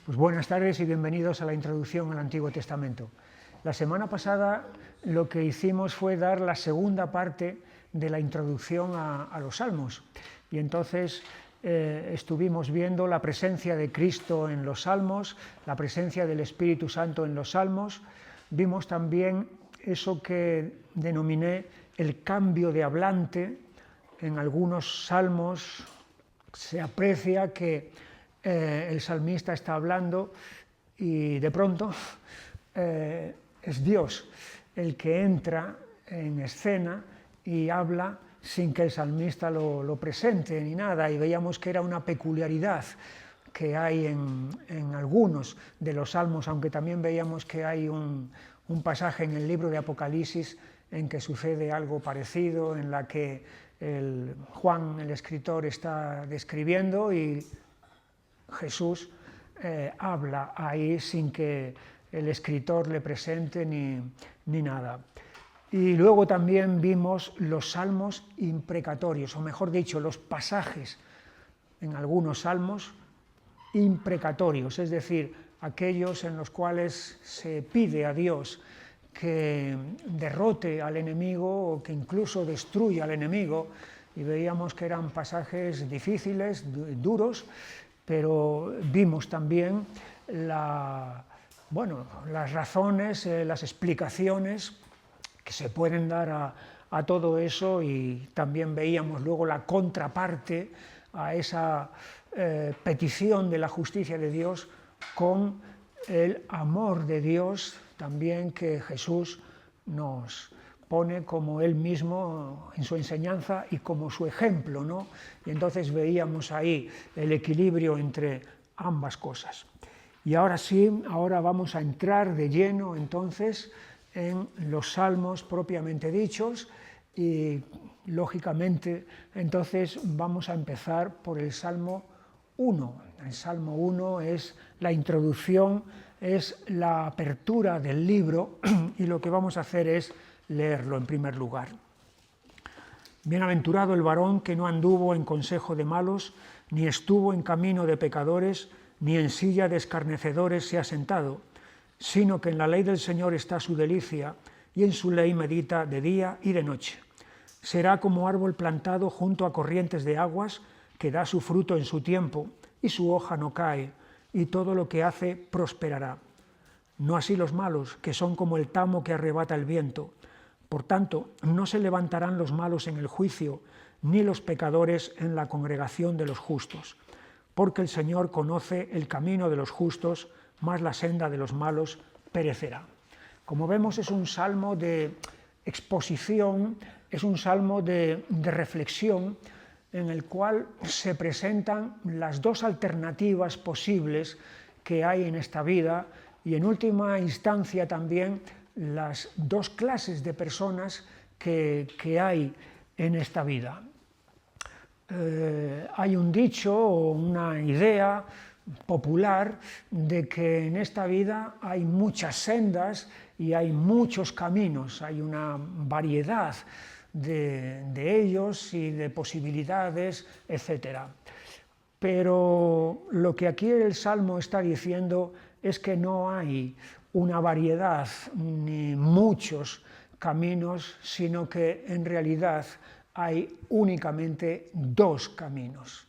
Pues buenas tardes y bienvenidos a la introducción al Antiguo Testamento. La semana pasada lo que hicimos fue dar la segunda parte de la introducción a los Salmos y entonces estuvimos viendo la presencia de Cristo en los Salmos, la presencia del Espíritu Santo en los Salmos. Vimos también eso que denominé el cambio de hablante. En algunos salmos se aprecia que el salmista está hablando y de pronto es Dios el que entra en escena y habla sin que el salmista lo presente ni nada, y veíamos que era una peculiaridad que hay en algunos de los salmos, aunque también veíamos que hay un pasaje en el libro de Apocalipsis en que sucede algo parecido, en la que Juan, el escritor, está describiendo y Jesús habla ahí sin que el escritor le presente ni nada. Y luego también vimos los salmos imprecatorios, o mejor dicho, los pasajes en algunos salmos imprecatorios, es decir, aquellos en los cuales se pide a Dios que derrote al enemigo o que incluso destruya al enemigo, y veíamos que eran pasajes difíciles, duros, pero vimos también las razones, las explicaciones que se pueden dar a todo eso, y también veíamos luego la contraparte a esa petición de la justicia de Dios con el amor de Dios también que Jesús nos pone como él mismo en su enseñanza y como su ejemplo, ¿no? Y entonces veíamos ahí el equilibrio entre ambas cosas. Y ahora sí, ahora vamos a entrar de lleno entonces en los salmos propiamente dichos, y lógicamente entonces vamos a empezar por el Salmo 1. El Salmo 1 es la introducción, es la apertura del libro, y lo que vamos a hacer es leerlo en primer lugar. Bienaventurado el varón que no anduvo en consejo de malos, ni estuvo en camino de pecadores, ni en silla de escarnecedores se ha sentado, sino que en la ley del Señor está su delicia, y en su ley medita de día y de noche. Será como árbol plantado junto a corrientes de aguas, que da su fruto en su tiempo, y su hoja no cae, y todo lo que hace prosperará. No así los malos, que son como el tamo que arrebata el viento. Por tanto, no se levantarán los malos en el juicio, ni los pecadores en la congregación de los justos. Porque el Señor conoce el camino de los justos, mas la senda de los malos perecerá. Como vemos, es un salmo de exposición, es un salmo de reflexión, en el cual se presentan las dos alternativas posibles que hay en esta vida, y en última instancia también las dos clases de personas que hay en esta vida. Hay un dicho o una idea popular de que en esta vida hay muchas sendas y hay muchos caminos, hay una variedad de ellos y de posibilidades, etc. Pero lo que aquí el Salmo está diciendo es que no hay una variedad ni muchos caminos, sino que en realidad hay únicamente dos caminos.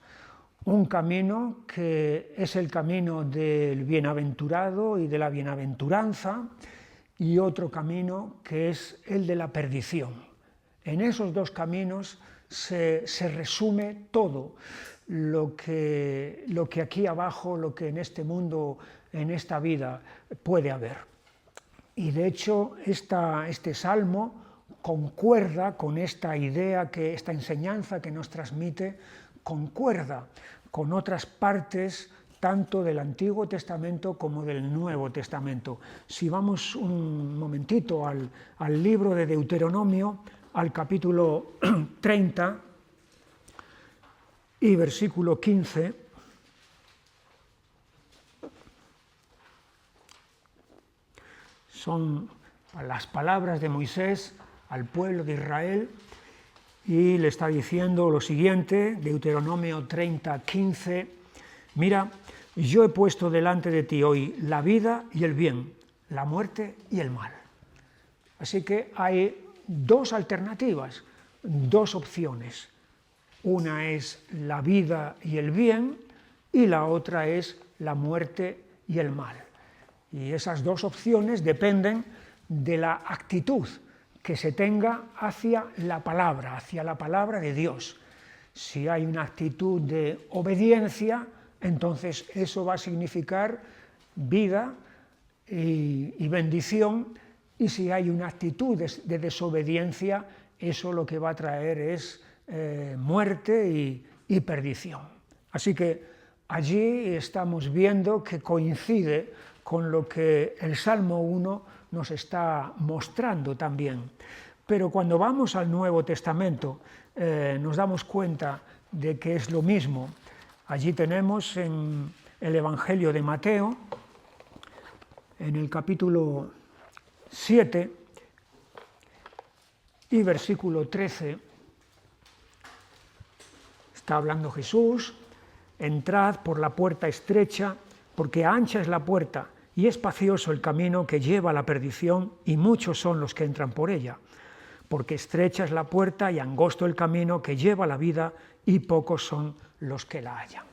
Un camino que es el camino del bienaventurado y de la bienaventuranza, y otro camino que es el de la perdición. En esos dos caminos se resume todo lo que aquí abajo, lo que en este mundo, en esta vida puede haber. Y de hecho este salmo concuerda con esta idea, esta enseñanza que nos transmite, concuerda con otras partes tanto del Antiguo Testamento como del Nuevo Testamento. Si vamos un momentito al libro de Deuteronomio, al capítulo 30 y versículo 15, son las palabras de Moisés al pueblo de Israel, y le está diciendo lo siguiente, Deuteronomio 30, 15, mira, yo he puesto delante de ti hoy la vida y el bien, la muerte y el mal. Así que hay dos alternativas, dos opciones. Una es la vida y el bien y la otra es la muerte y el mal. Y esas dos opciones dependen de la actitud que se tenga hacia la palabra de Dios. Si hay una actitud de obediencia, entonces eso va a significar vida y bendición, y si hay una actitud de desobediencia, eso lo que va a traer es muerte y perdición. Así que allí estamos viendo que coincide con lo que el Salmo 1 nos está mostrando también. Pero cuando vamos al Nuevo Testamento nos damos cuenta de que es lo mismo. Allí tenemos en el Evangelio de Mateo, en el capítulo 7 y versículo 13, está hablando Jesús: entrad por la puerta estrecha, porque ancha es la puerta y espacioso el camino que lleva a la perdición, y muchos son los que entran por ella. Porque estrecha es la puerta y angosto el camino que lleva a la vida, y pocos son los que la hallan.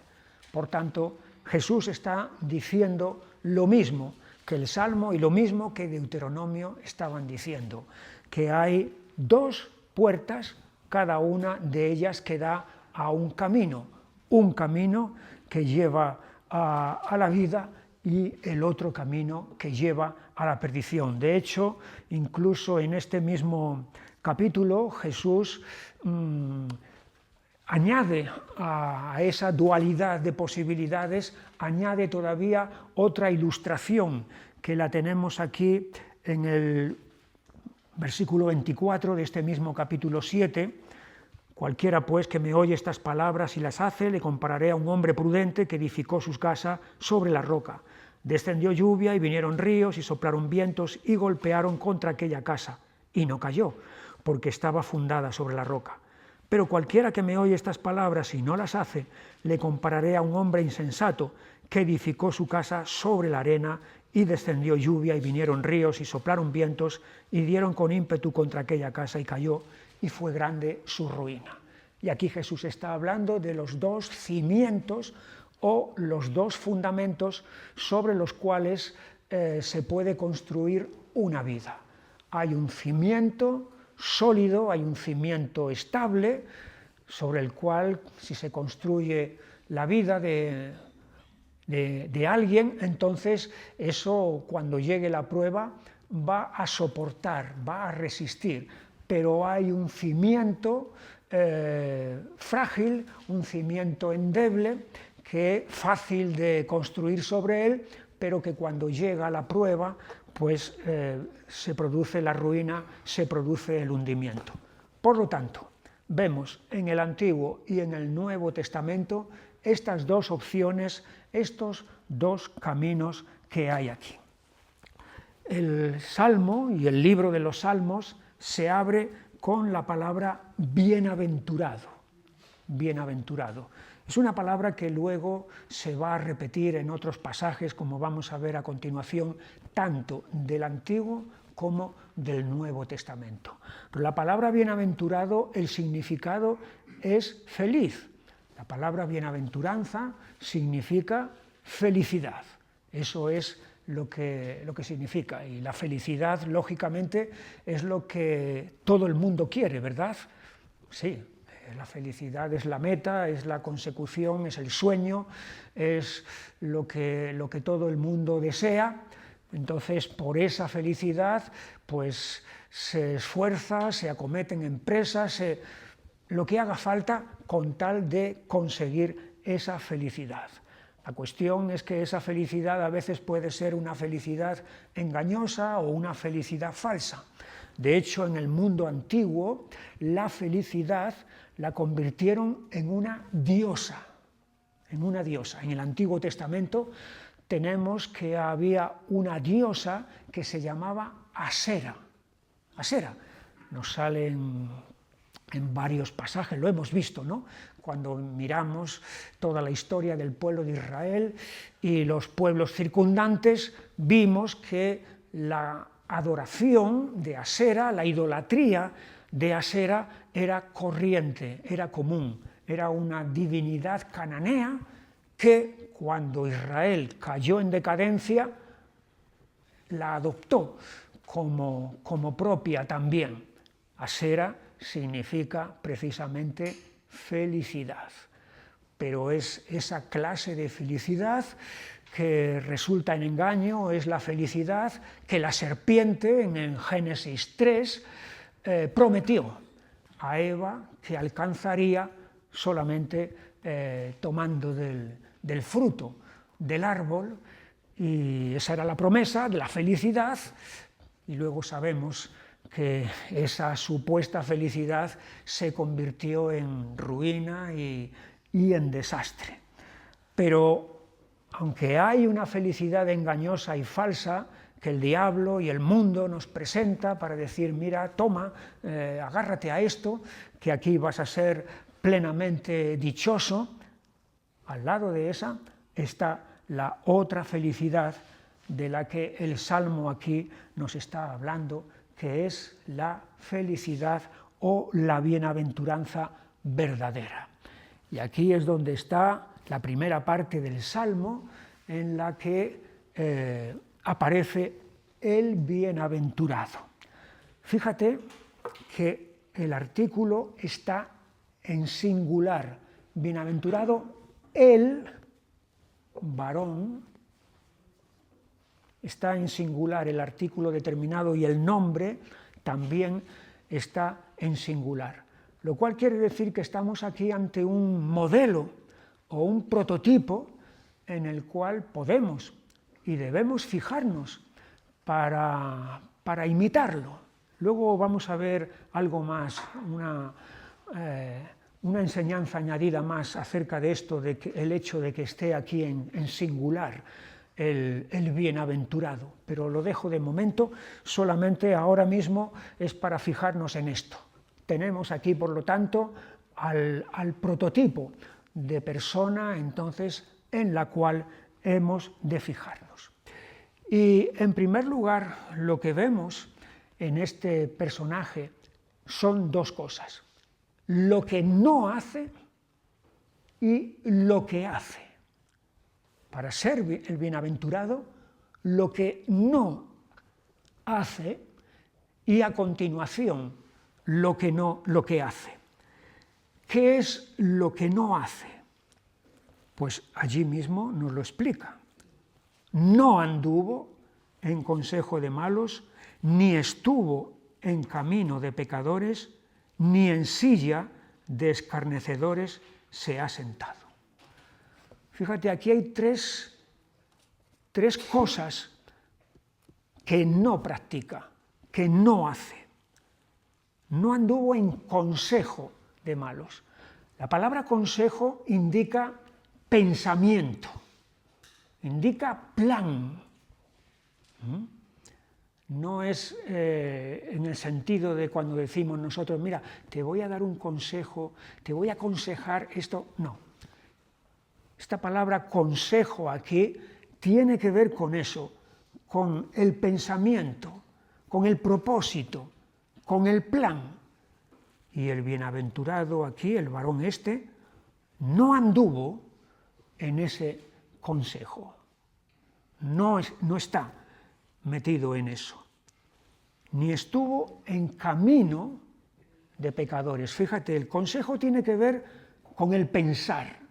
Por tanto, Jesús está diciendo lo mismo que el Salmo y lo mismo que Deuteronomio estaban diciendo, que hay dos puertas, cada una de ellas que da a un camino que lleva a la vida y el otro camino que lleva a la perdición. De hecho, incluso en este mismo capítulo, Jesús añade a esa dualidad de posibilidades, añade todavía otra ilustración que la tenemos aquí en el versículo 24 de este mismo capítulo 7. Cualquiera pues que me oye estas palabras y las hace, le compararé a un hombre prudente que edificó su casa sobre la roca. Descendió lluvia y vinieron ríos y soplaron vientos y golpearon contra aquella casa, y no cayó, porque estaba fundada sobre la roca. Pero cualquiera que me oye estas palabras y no las hace, le compararé a un hombre insensato que edificó su casa sobre la arena, y descendió lluvia y vinieron ríos y soplaron vientos y dieron con ímpetu contra aquella casa y cayó, y fue grande su ruina. Y aquí Jesús está hablando de los dos cimientos o los dos fundamentos sobre los cuales se puede construir una vida. Hay un cimiento sólido, hay un cimiento estable, sobre el cual, si se construye la vida de alguien, entonces eso, cuando llegue la prueba, va a soportar, va a resistir. Pero hay un cimiento frágil, un cimiento endeble, que es fácil de construir sobre él, pero que cuando llega la prueba, pues se produce la ruina, se produce el hundimiento. Por lo tanto, vemos en el Antiguo y en el Nuevo Testamento estas dos opciones, estos dos caminos que hay aquí. El Salmo y el libro de los Salmos se abre con la palabra bienaventurado. Bienaventurado. Es una palabra que luego se va a repetir en otros pasajes, como vamos a ver a continuación, tanto del Antiguo como del Nuevo Testamento. Pero la palabra bienaventurado, el significado es feliz. La palabra bienaventuranza significa felicidad. Eso es lo que significa. Y la felicidad, lógicamente, es lo que todo el mundo quiere, ¿verdad? Sí. La felicidad es la meta, es la consecución, es el sueño, es lo que todo el mundo desea. Entonces, por esa felicidad, pues se esfuerza, se acometen empresas, lo que haga falta con tal de conseguir esa felicidad. La cuestión es que esa felicidad a veces puede ser una felicidad engañosa o una felicidad falsa. De hecho, en el mundo antiguo, la felicidad la convirtieron en una diosa, en una diosa. En el Antiguo Testamento tenemos que había una diosa que se llamaba Asera. Asera nos sale en en varios pasajes, lo hemos visto, ¿no? Cuando miramos toda la historia del pueblo de Israel y los pueblos circundantes, vimos que la adoración de Asera, la idolatría de Asera era corriente, era común, era una divinidad cananea que cuando Israel cayó en decadencia la adoptó como propia también. Asera significa precisamente felicidad, pero es esa clase de felicidad que resulta en engaño, es la felicidad que la serpiente en Génesis 3 prometió a Eva que alcanzaría solamente tomando del fruto del árbol, y esa era la promesa de la felicidad, y luego sabemos que esa supuesta felicidad se convirtió en ruina y en desastre. Pero aunque hay una felicidad engañosa y falsa que el diablo y el mundo nos presenta para decir, mira, toma, agárrate a esto, que aquí vas a ser plenamente dichoso, al lado de esa está la otra felicidad de la que el Salmo aquí nos está hablando, que es la felicidad o la bienaventuranza verdadera. Y aquí es donde está la primera parte del Salmo, en la que aparece el bienaventurado. Fíjate que el artículo está en singular. Bienaventurado el varón, está en singular el artículo determinado y el nombre también está en singular. Lo cual quiere decir que estamos aquí ante un modelo o un prototipo en el cual podemos y debemos fijarnos para imitarlo. Luego vamos a ver algo más, una enseñanza añadida más acerca de esto, el hecho de que esté aquí en singular el bienaventurado, pero lo dejo de momento, solamente ahora mismo es para fijarnos en esto. Tenemos aquí, por lo tanto, al prototipo de persona, entonces, en la cual hemos de fijarnos. Y, en primer lugar, lo que vemos en este personaje son dos cosas: lo que no hace y lo que hace. Para ser el bienaventurado, lo que no hace, y a continuación lo que hace. ¿Qué es lo que no hace? Pues allí mismo nos lo explica. No anduvo en consejo de malos, ni estuvo en camino de pecadores, ni en silla de escarnecedores se ha sentado. Fíjate, aquí hay tres cosas que no practica, que no hace. No anduvo en consejo de malos. La palabra consejo indica pensamiento, indica plan. No es en el sentido de cuando decimos nosotros, mira, te voy a dar un consejo, te voy a aconsejar esto. No. Esta palabra consejo aquí tiene que ver con eso, con el pensamiento, con el propósito, con el plan. Y el bienaventurado aquí, el varón este, no anduvo en ese consejo. No está metido en eso. Ni estuvo en camino de pecadores. Fíjate, el consejo tiene que ver con el pensar,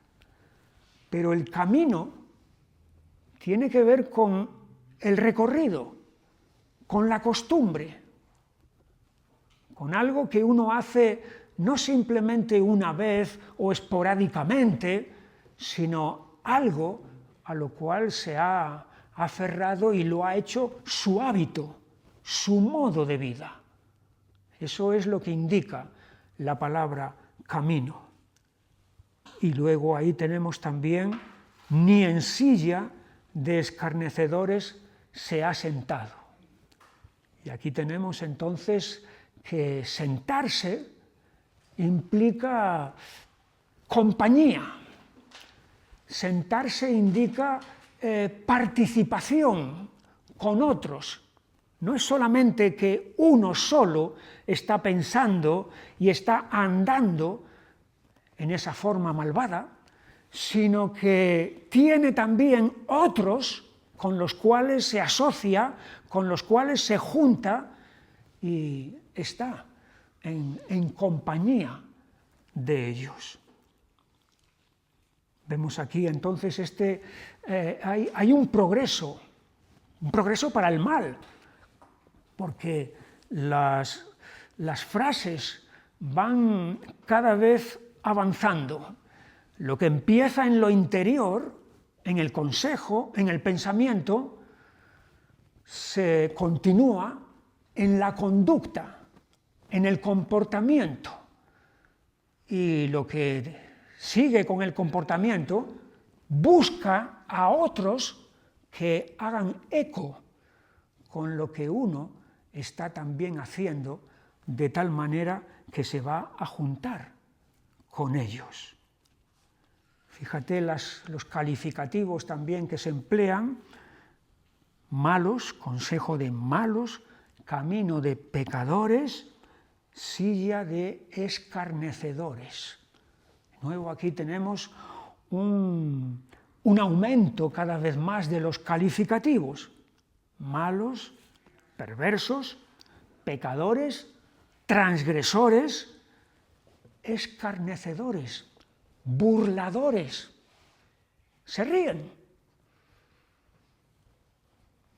pero el camino tiene que ver con el recorrido, con la costumbre, con algo que uno hace no simplemente una vez o esporádicamente, sino algo a lo cual se ha aferrado y lo ha hecho su hábito, su modo de vida. Eso es lo que indica la palabra camino. Y luego ahí tenemos también, ni en silla de escarnecedores se ha sentado. Y aquí tenemos entonces que sentarse implica compañía. Sentarse indica participación con otros. No es solamente que uno solo está pensando y está andando en esa forma malvada, sino que tiene también otros con los cuales se asocia, con los cuales se junta y está en compañía de ellos. Vemos aquí entonces hay un progreso para el mal, porque las frases van cada vez avanzando. Lo que empieza en lo interior, en el consejo, en el pensamiento, se continúa en la conducta, en el comportamiento. Y lo que sigue con el comportamiento busca a otros que hagan eco con lo que uno está también haciendo, de tal manera que se va a juntar con ellos. Fíjate los calificativos también que se emplean: malos, consejo de malos, camino de pecadores, silla de escarnecedores. De nuevo aquí tenemos un aumento cada vez más de los calificativos: malos, perversos, pecadores, transgresores, escarnecedores, burladores. Se ríen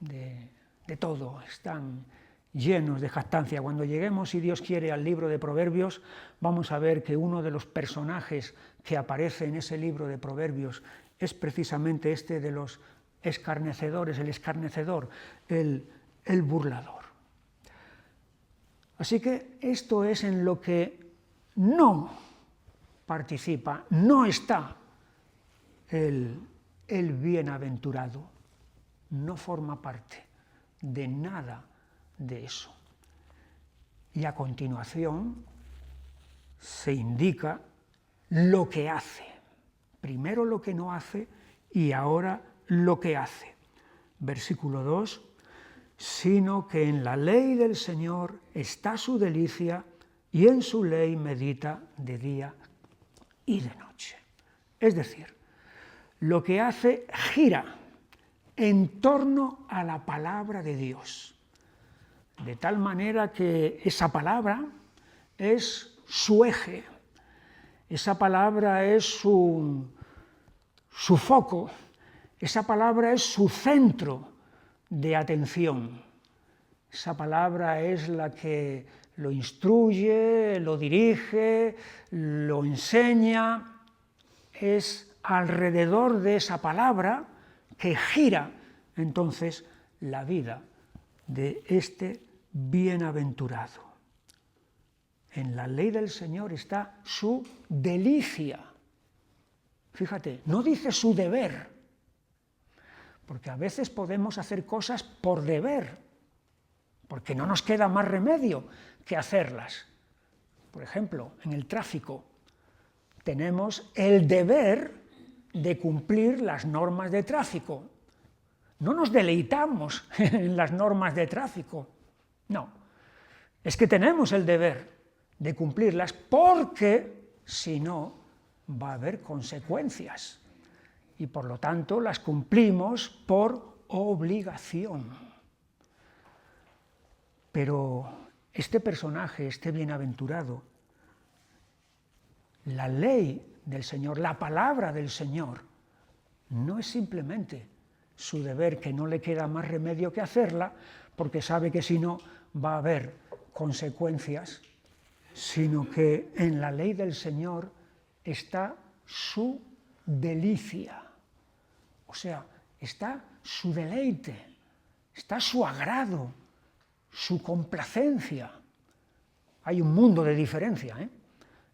de todo, están llenos de jactancia. Cuando lleguemos, si Dios quiere, al libro de Proverbios, vamos a ver que uno de los personajes que aparece en ese libro de Proverbios es precisamente este de los escarnecedores, el escarnecedor, el burlador. Así que esto es en lo que no participa, no está el bienaventurado, no forma parte de nada de eso. Y a continuación se indica lo que hace. Primero lo que no hace y ahora lo que hace. Versículo 2: sino que en la ley del Señor está su delicia, y en su ley medita de día y de noche. Es decir, lo que hace gira en torno a la palabra de Dios, de tal manera que esa palabra es su eje, esa palabra es su foco, esa palabra es su centro de atención. Esa palabra es la que lo instruye, lo dirige, lo enseña. Es alrededor de esa palabra que gira entonces la vida de este bienaventurado. En la ley del Señor está su delicia. Fíjate, no dice su deber, porque a veces podemos hacer cosas por deber, porque no nos queda más remedio que hacerlas. Por ejemplo, en el tráfico tenemos el deber de cumplir las normas de tráfico. No nos deleitamos en las normas de tráfico, no. Es que tenemos el deber de cumplirlas porque, si no, va a haber consecuencias. Y por lo tanto las cumplimos por obligación. Pero este personaje, este bienaventurado, la ley del Señor, la palabra del Señor, no es simplemente su deber, que no le queda más remedio que hacerla, porque sabe que si no va a haber consecuencias, sino que en la ley del Señor está su delicia. O sea, está su deleite, está su agrado, su complacencia. Hay un mundo de diferencia,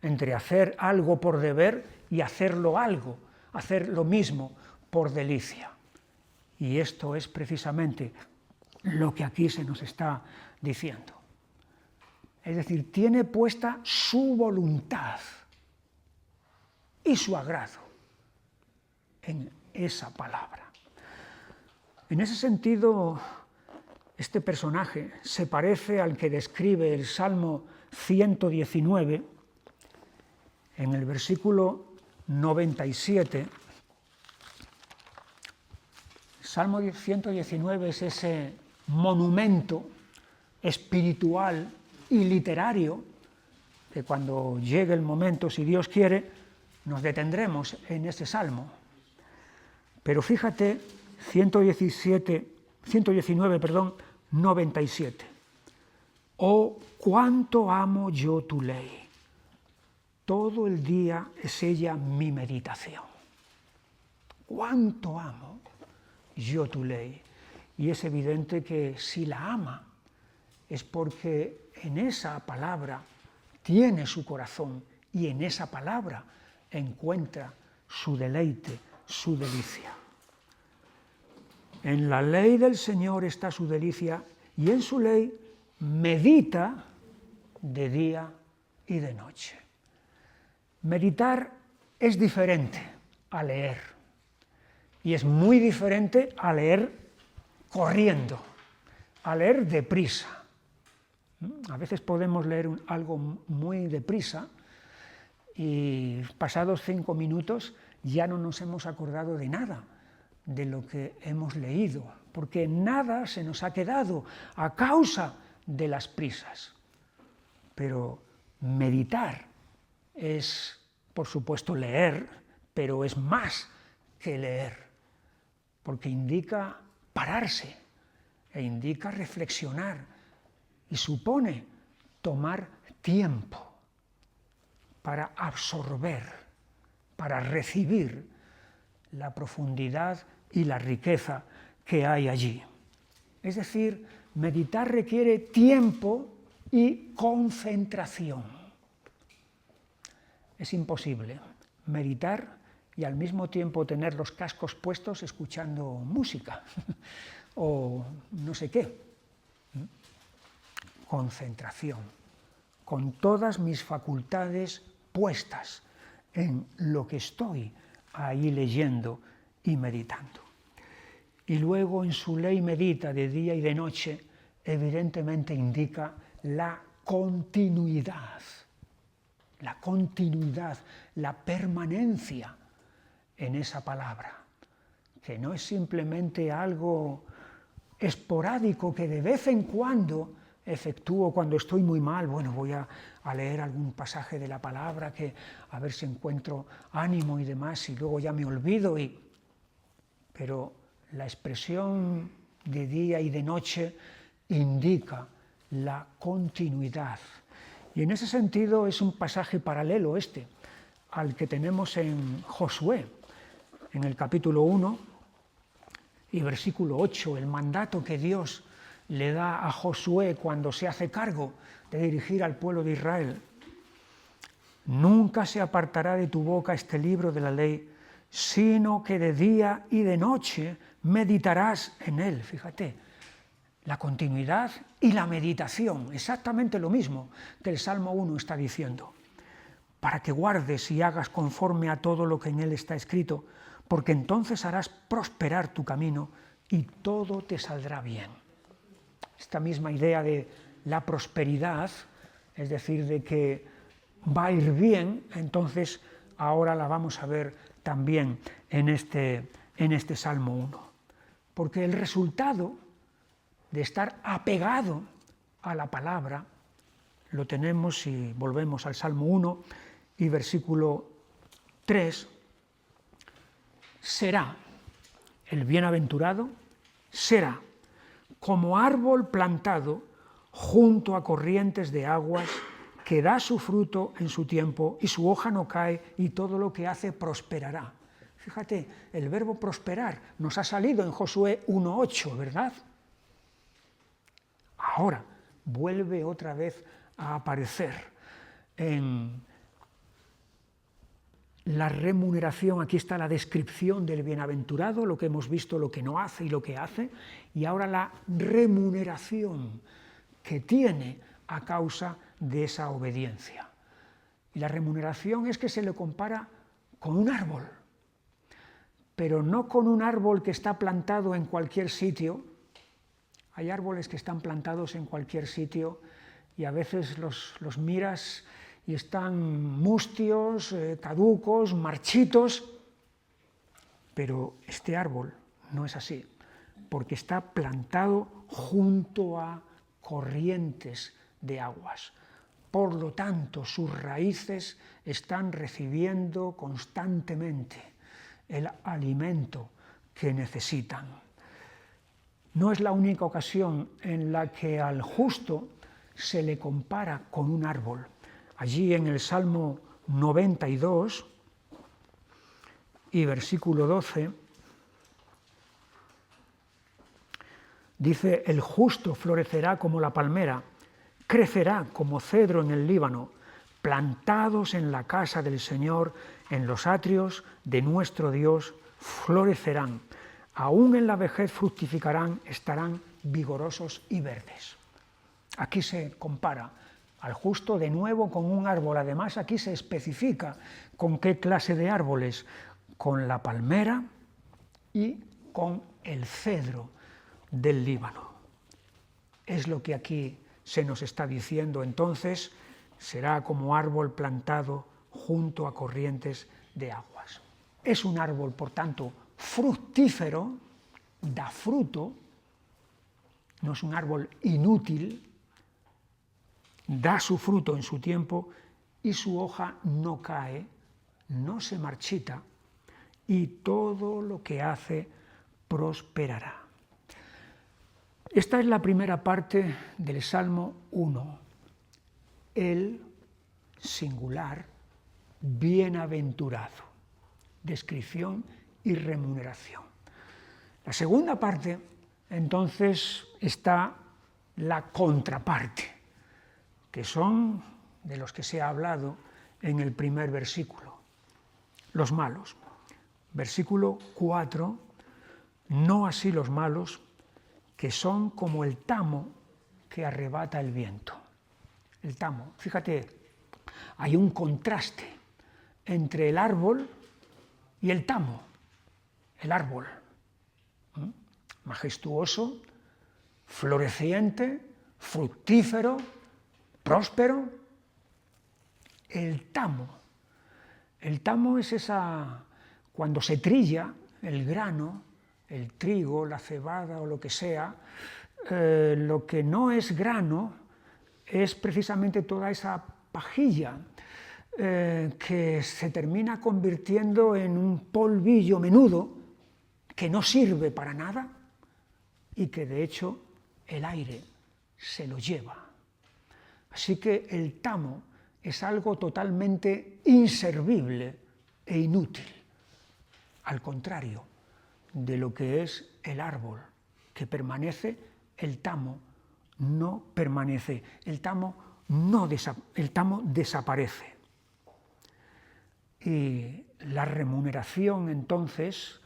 entre hacer algo por deber y hacer lo mismo por delicia. Y esto es precisamente lo que aquí se nos está diciendo. Es decir, tiene puesta su voluntad y su agrado en esa palabra. En ese sentido, este personaje se parece al que describe el Salmo 119 en el versículo 97. El Salmo 119 es ese monumento espiritual y literario que cuando llegue el momento, si Dios quiere, nos detendremos en ese salmo. Pero fíjate, 97. Oh, cuánto amo yo tu ley. Todo el día es ella mi meditación. Cuánto amo yo tu ley. Y es evidente que si la ama es porque en esa palabra tiene su corazón y en esa palabra encuentra su deleite, su delicia. En la ley del Señor está su delicia y en su ley medita de día y de noche. Meditar es diferente a leer y es muy diferente a leer corriendo, a leer deprisa. A veces podemos leer algo muy deprisa y pasados 5 minutos ya no nos hemos acordado de nada de lo que hemos leído, porque nada se nos ha quedado a causa de las prisas. Pero meditar es, por supuesto, leer, pero es más que leer, porque indica pararse e indica reflexionar y supone tomar tiempo para absorber, para recibir la profundidad y la riqueza que hay allí. Es decir, meditar requiere tiempo y concentración. Es imposible meditar y al mismo tiempo tener los cascos puestos escuchando música o no sé qué. Concentración, con todas mis facultades puestas en lo que estoy ahí leyendo y meditando. Y luego en su ley medita de día y de noche, evidentemente indica la continuidad, la permanencia en esa palabra, que no es simplemente algo esporádico que de vez en cuando efectúo cuando estoy muy mal. Bueno, voy a leer algún pasaje de la palabra que a ver si encuentro ánimo y demás y luego ya me olvido. Pero la expresión de día y de noche indica la continuidad. Y en ese sentido es un pasaje paralelo al que tenemos en Josué, en el capítulo 1 y versículo 8, el mandato que Dios le da a Josué cuando se hace cargo de dirigir al pueblo de Israel. Nunca se apartará de tu boca este libro de la ley, sino que de día y de noche meditarás en él. Fíjate, la continuidad y la meditación, exactamente lo mismo que el Salmo 1 está diciendo, para que guardes y hagas conforme a todo lo que en él está escrito, porque entonces harás prosperar tu camino y todo te saldrá bien. Esta misma idea de la prosperidad, es decir, de que va a ir bien, entonces ahora la vamos a ver también en este Salmo 1. Porque el resultado de estar apegado a la palabra lo tenemos si volvemos al Salmo 1 y versículo 3, será el bienaventurado, será como árbol plantado junto a corrientes de aguas, que da su fruto en su tiempo y su hoja no cae y todo lo que hace prosperará. Fíjate, el verbo prosperar nos ha salido en Josué 1:8, ¿verdad? Ahora vuelve otra vez a aparecer en la remuneración. Aquí está la descripción del bienaventurado, lo que hemos visto, lo que no hace y lo que hace, y ahora la remuneración que tiene a causa de esa obediencia. Y la remuneración es que se le compara con un árbol, pero no con un árbol que está plantado en cualquier sitio. Hay árboles que están plantados en cualquier sitio y a veces los miras y están mustios, caducos, marchitos, pero este árbol no es así, porque está plantado junto a corrientes de aguas. Por lo tanto, sus raíces están recibiendo constantemente el alimento que necesitan. No es la única ocasión en la que al justo se le compara con un árbol. Allí en el Salmo 92 y versículo 12, dice: el justo florecerá como la palmera, crecerá como cedro en el Líbano, plantados en la casa del Señor, en los atrios de nuestro Dios, florecerán. Aún en la vejez fructificarán, estarán vigorosos y verdes. Aquí se compara al justo de nuevo con un árbol. Además, aquí se especifica con qué clase de árboles: con la palmera y con el cedro del Líbano. Es lo que aquí se nos está diciendo. Entonces, será como árbol plantado junto a corrientes de aguas. Es un árbol, por tanto, fructífero, da fruto, no es un árbol inútil, da su fruto en su tiempo y su hoja no cae, no se marchita y todo lo que hace prosperará. Esta es la primera parte del Salmo 1, el singular bienaventurado, descripción y remuneración. La segunda parte, entonces, está la contraparte, que son de los que se ha hablado en el primer versículo, los malos. Versículo 4, no así los malos, que son como el tamo que arrebata el viento. El tamo, fíjate, hay un contraste entre el árbol y el tamo. El árbol, majestuoso, floreciente, fructífero, próspero. El tamo es esa, cuando se trilla el grano, el trigo, la cebada o lo que sea, lo que no es grano es precisamente toda esa pajilla que se termina convirtiendo en un polvillo menudo que no sirve para nada y que de hecho el aire se lo lleva. Así que el tamo es algo totalmente inservible e inútil, al contrario de lo que es el árbol, que permanece. El tamo no permanece, el tamo desaparece. Y la remuneración entonces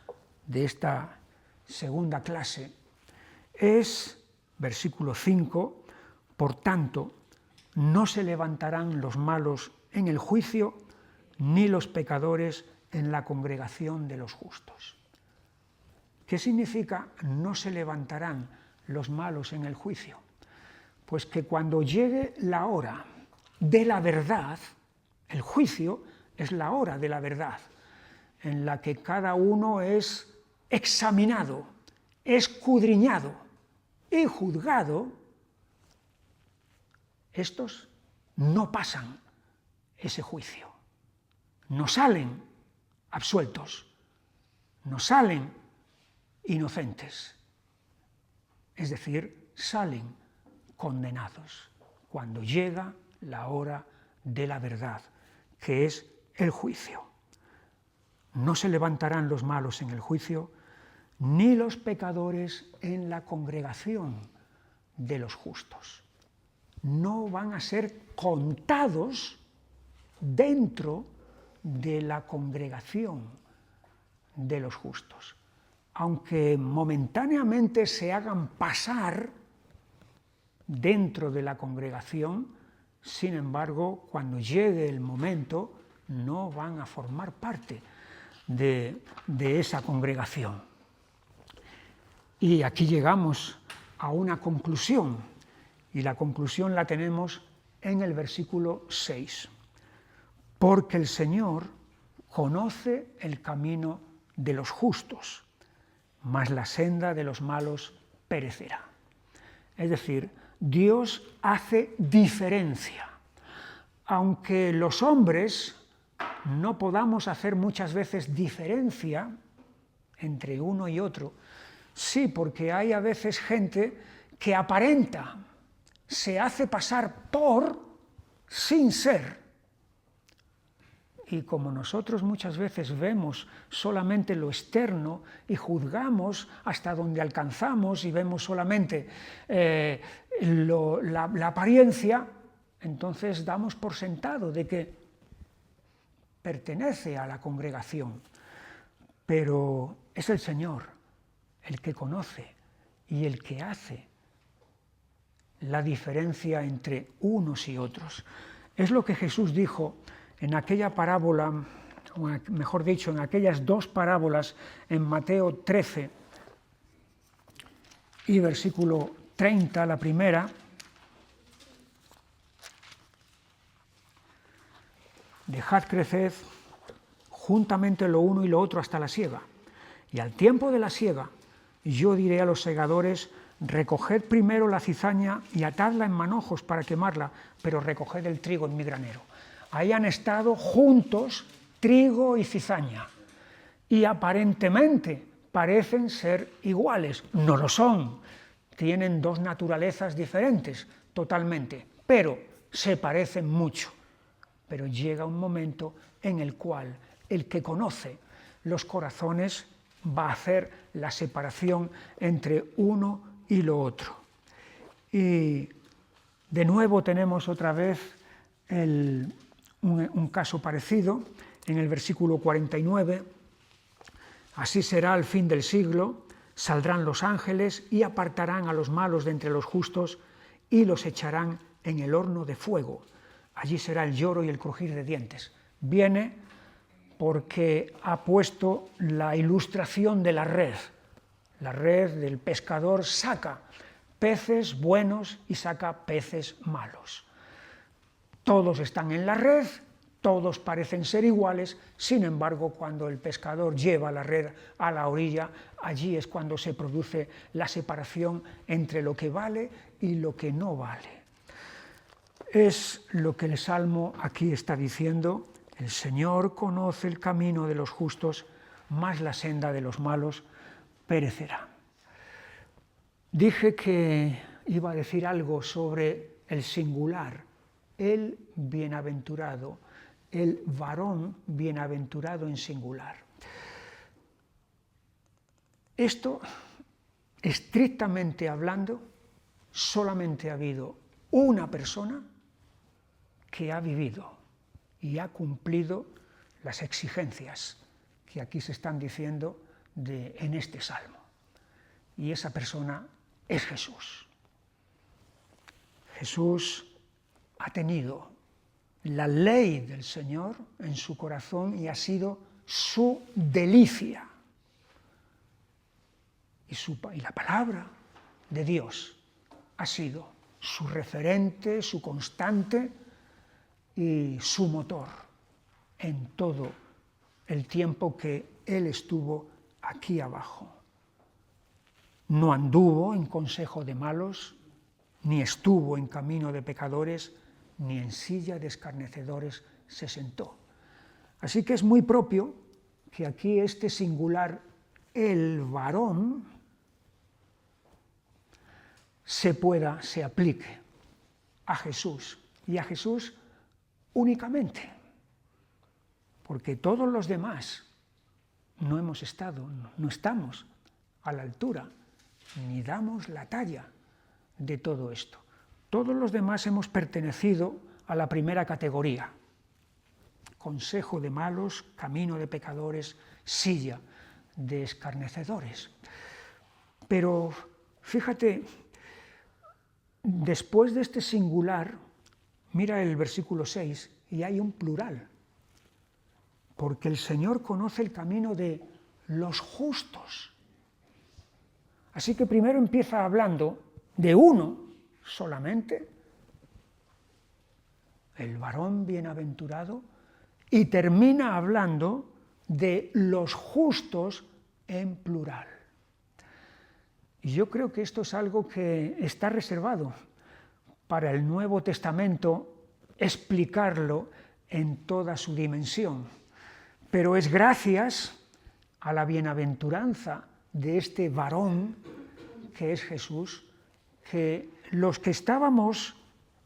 de esta segunda clase es, versículo 5, por tanto, no se levantarán los malos en el juicio, ni los pecadores en la congregación de los justos. ¿Qué significa no se levantarán los malos en el juicio? Pues que cuando llegue la hora de la verdad, el juicio es la hora de la verdad, en la que cada uno es examinado, escudriñado y juzgado, estos no pasan ese juicio, no salen absueltos, no salen inocentes, es decir, salen condenados cuando llega la hora de la verdad, que es el juicio. No se levantarán los malos en el juicio, ni los pecadores en la congregación de los justos. No van a ser contados dentro de la congregación de los justos. Aunque momentáneamente se hagan pasar dentro de la congregación, Sin embargo, cuando llegue el momento, no van a formar parte de esa congregación. Y aquí llegamos a una conclusión, y la conclusión la tenemos en el versículo 6. Porque el Señor conoce el camino de los justos, mas la senda de los malos perecerá. Es decir, Dios hace diferencia. Aunque los hombres no podamos hacer muchas veces diferencia entre uno y otro, sí, porque hay a veces gente que aparenta, se hace pasar por, sin ser. Y como nosotros muchas veces vemos solamente lo externo y juzgamos hasta donde alcanzamos y vemos solamente la apariencia, entonces damos por sentado de que pertenece a la congregación. Pero es el Señor el que conoce y el que hace la diferencia entre unos y otros. Es lo que Jesús dijo en aquella parábola, o mejor dicho, en aquellas dos parábolas en Mateo 13 y versículo 30, la primera. Dejad crecer juntamente lo uno y lo otro hasta la siega. Y al tiempo de la siega, yo diré a los segadores: recoged primero la cizaña y atadla en manojos para quemarla, pero recoged el trigo en mi granero. Ahí han estado juntos trigo y cizaña, y aparentemente parecen ser iguales. No lo son, tienen dos naturalezas diferentes totalmente, pero se parecen mucho. Pero llega un momento en el cual el que conoce los corazones va a hacer la separación entre uno y lo otro. Y de nuevo tenemos otra vez un caso parecido en el versículo 49. Así será al fin del siglo, saldrán los ángeles y apartarán a los malos de entre los justos y los echarán en el horno de fuego. Allí será el lloro y el crujir de dientes. Viene porque ha puesto la ilustración de la red. La red del pescador saca peces buenos y saca peces malos. Todos están en la red, todos parecen ser iguales, sin embargo, cuando el pescador lleva la red a la orilla, allí es cuando se produce la separación entre lo que vale y lo que no vale. Es lo que el Salmo aquí está diciendo: el Señor conoce el camino de los justos, mas la senda de los malos perecerá. Dije que iba a decir algo sobre el singular, el bienaventurado, el varón bienaventurado en singular. Esto, estrictamente hablando, solamente ha habido una persona que ha vivido y ha cumplido las exigencias que aquí se están diciendo en este salmo. Y esa persona es Jesús. Jesús ha tenido la ley del Señor en su corazón y ha sido su delicia. Y la palabra de Dios ha sido su referente, su constante y su motor en todo el tiempo que Él estuvo aquí abajo. No anduvo en consejo de malos, ni estuvo en camino de pecadores, ni en silla de escarnecedores se sentó. Así que es muy propio que aquí este singular, el varón, se aplique a Jesús, y a Jesús únicamente, porque todos los demás no estamos a la altura, ni damos la talla de todo esto. Todos los demás hemos pertenecido a la primera categoría: consejo de malos, camino de pecadores, silla de escarnecedores. Pero fíjate, después de este singular, Mira el versículo 6 y hay un plural. Porque el Señor conoce el camino de los justos. Así que primero empieza hablando de uno solamente, el varón bienaventurado, y termina hablando de los justos en plural. Y yo creo que esto es algo que está reservado para el Nuevo Testamento, explicarlo en toda su dimensión. Pero es gracias a la bienaventuranza de este varón, que es Jesús, que los que estábamos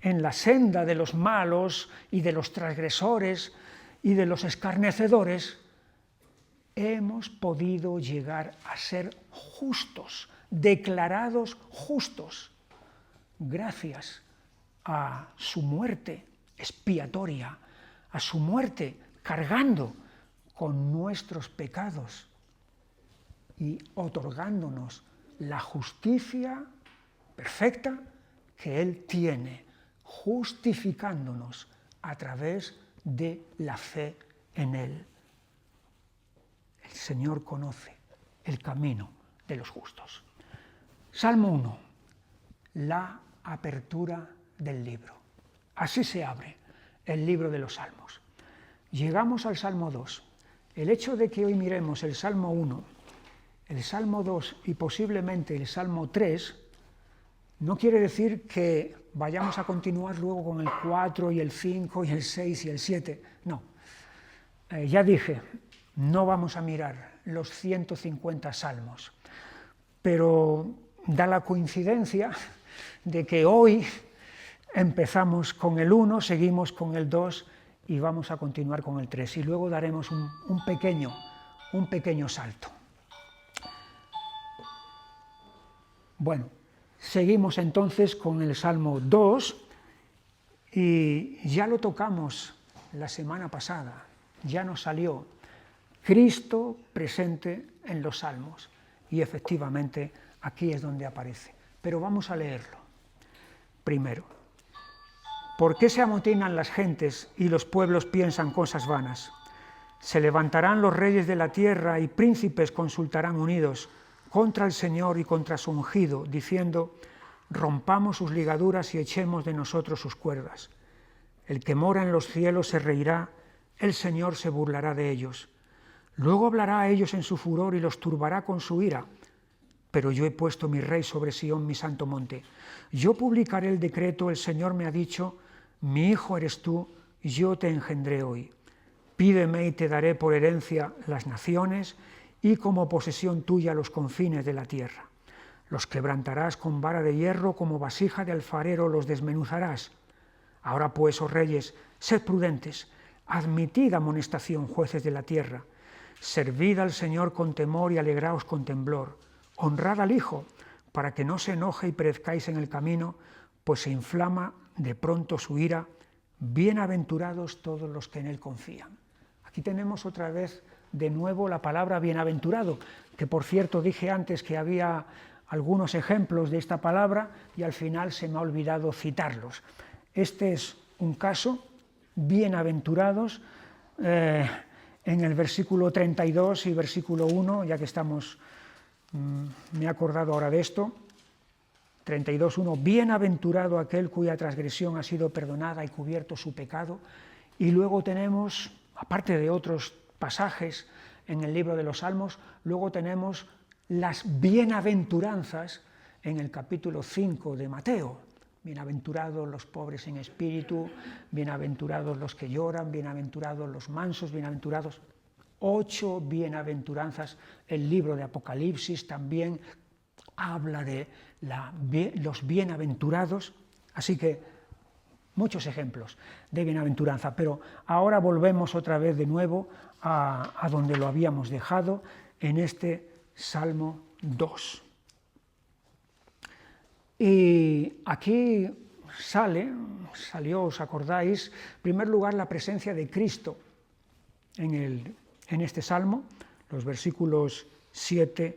en la senda de los malos y de los transgresores y de los escarnecedores, hemos podido llegar a ser justos, declarados justos, gracias a su muerte expiatoria, a su muerte cargando con nuestros pecados y otorgándonos la justicia perfecta que Él tiene, justificándonos a través de la fe en Él. El Señor conoce el camino de los justos. Salmo 1, la apertura del libro. Así se abre el libro de los Salmos. Llegamos al Salmo 2. El hecho de que hoy miremos el Salmo 1, el Salmo 2 y posiblemente el Salmo 3, no quiere decir que vayamos a continuar luego con el 4 y el 5 y el 6 y el 7. No. Ya dije, no vamos a mirar los 150 salmos, pero da la coincidencia de que hoy empezamos con el 1, seguimos con el 2 y vamos a continuar con el 3. Y luego daremos un pequeño salto. Bueno, seguimos entonces con el Salmo 2 y ya lo tocamos la semana pasada, ya nos salió Cristo presente en los Salmos y efectivamente aquí es donde aparece. Pero vamos a leerlo. Primero, ¿por qué se amotinan las gentes y los pueblos piensan cosas vanas? Se levantarán los reyes de la tierra y príncipes consultarán unidos contra el Señor y contra su ungido, diciendo: rompamos sus ligaduras y echemos de nosotros sus cuerdas. El que mora en los cielos se reirá, el Señor se burlará de ellos. Luego hablará a ellos en su furor y los turbará con su ira. Pero yo he puesto mi rey sobre Sión, mi santo monte. Yo publicaré el decreto, el Señor me ha dicho: mi hijo eres tú, yo te engendré hoy. Pídeme y te daré por herencia las naciones y como posesión tuya los confines de la tierra. Los quebrantarás con vara de hierro, como vasija de alfarero los desmenuzarás. Ahora pues, oh reyes, sed prudentes, admitid amonestación, jueces de la tierra. Servid al Señor con temor y alegraos con temblor. Honrad al Hijo, para que no se enoje y perezcáis en el camino, pues se inflama de pronto su ira. Bienaventurados todos los que en Él confían. Aquí tenemos otra vez de nuevo la palabra bienaventurado, que por cierto dije antes que había algunos ejemplos de esta palabra y al final se me ha olvidado citarlos. Este es un caso, bienaventurados, en el versículo 32 y versículo 1, ya que estamos, me he acordado ahora de esto, 32:1, bienaventurado aquel cuya transgresión ha sido perdonada y cubierto su pecado. Y luego tenemos, aparte de otros pasajes en el libro de los Salmos, luego tenemos las bienaventuranzas en el capítulo 5 de Mateo. Bienaventurados los pobres en espíritu, bienaventurados los que lloran, bienaventurados los mansos, bienaventurados. 8 bienaventuranzas. El libro de Apocalipsis también habla de los bienaventurados. Así que muchos ejemplos de bienaventuranza. Pero ahora volvemos otra vez de nuevo a donde lo habíamos dejado, en este Salmo 2. Y aquí salió, ¿os acordáis? En primer lugar, la presencia de Cristo en este Salmo, los versículos 7,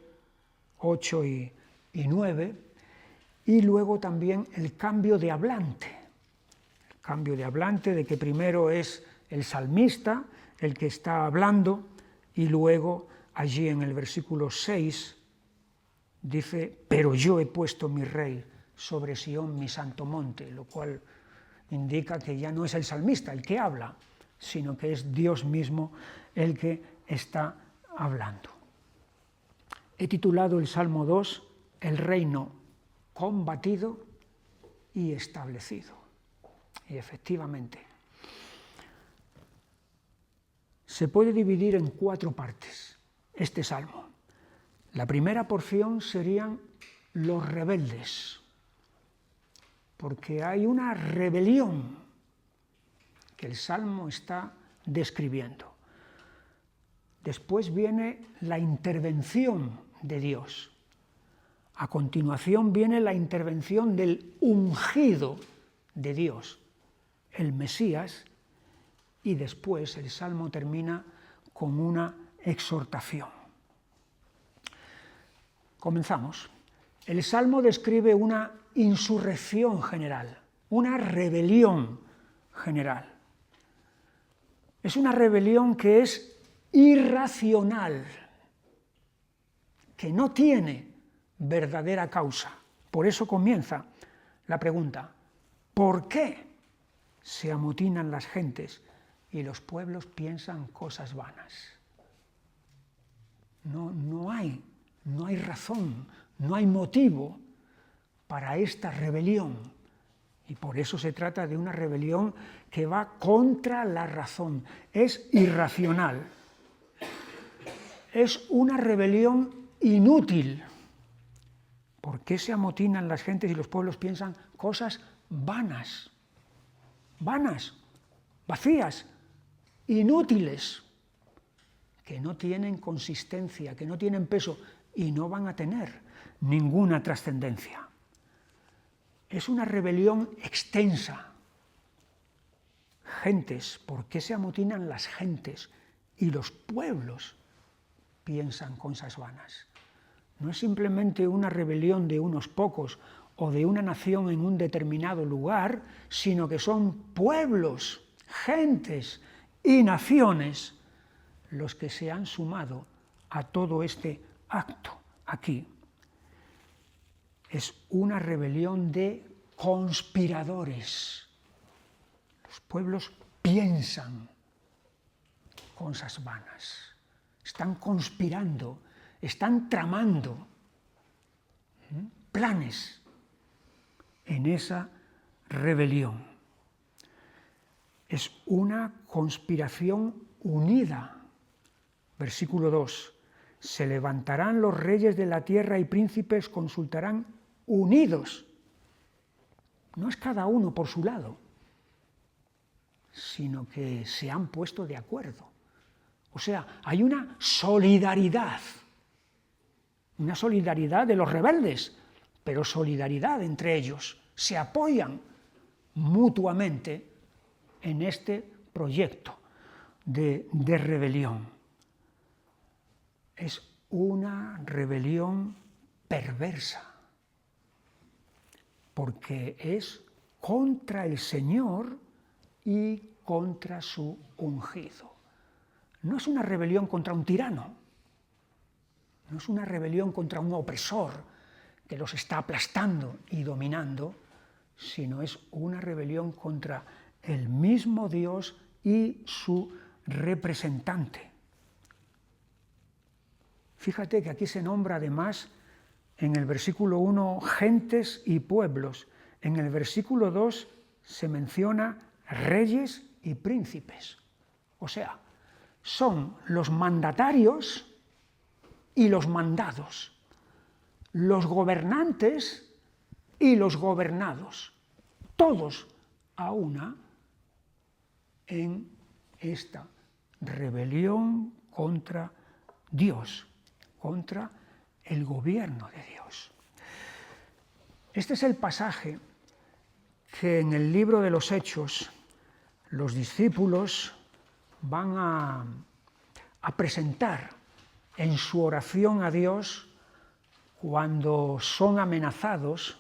8 y 9, y luego también el cambio de hablante. El cambio de hablante, de que primero es el salmista el que está hablando y luego allí en el versículo 6 dice, pero yo he puesto mi rey sobre Sión, mi santo monte, lo cual indica que ya no es el salmista el que habla, sino que es Dios mismo el que está hablando. He titulado el Salmo 2, el reino combatido y establecido. Y efectivamente, se puede dividir en 4 partes este salmo. La primera porción serían los rebeldes, porque hay una rebelión que el salmo está describiendo. Después viene la intervención de Dios. A continuación viene la intervención del ungido de Dios, el Mesías, y después el salmo termina con una exhortación. Comenzamos. El salmo describe una insurrección general, una rebelión general. Es una rebelión que es irracional, que no tiene verdadera causa. Por eso comienza la pregunta, ¿por qué se amotinan las gentes y los pueblos piensan cosas vanas? No hay razón, no hay motivo para esta rebelión. Y por eso se trata de una rebelión que va contra la razón, es irracional. Es una rebelión inútil. ¿Por qué se amotinan las gentes y los pueblos piensan cosas vanas? Vanas, vacías, inútiles, que no tienen consistencia, que no tienen peso y no van a tener ninguna trascendencia. Es una rebelión extensa. Gentes, ¿por qué se amotinan las gentes y los pueblos piensan cosas vanas? No es simplemente una rebelión de unos pocos o de una nación en un determinado lugar, sino que son pueblos, gentes y naciones los que se han sumado a todo este acto aquí. Es una rebelión de conspiradores. Los pueblos piensan cosas vanas, están conspirando, están tramando planes en esa rebelión. Es una conspiración unida. Versículo 2. Se levantarán los reyes de la tierra y príncipes consultarán unidos. No es cada uno por su lado, sino que se han puesto de acuerdo. O sea, hay una solidaridad de los rebeldes, pero solidaridad entre ellos. Se apoyan mutuamente en este proyecto de rebelión. Es una rebelión perversa, porque es contra el Señor y contra su ungido. No es una rebelión contra un tirano, no es una rebelión contra un opresor que los está aplastando y dominando, sino es una rebelión contra el mismo Dios y su representante. Fíjate que aquí se nombra además en el versículo 1 gentes y pueblos. En el versículo 2 se menciona reyes y príncipes. O sea, son los mandatarios y los mandados, los gobernantes y los gobernados, todos a una en esta rebelión contra Dios, contra el gobierno de Dios. Este es el pasaje que en el libro de los Hechos los discípulos van a presentar en su oración a Dios cuando son amenazados.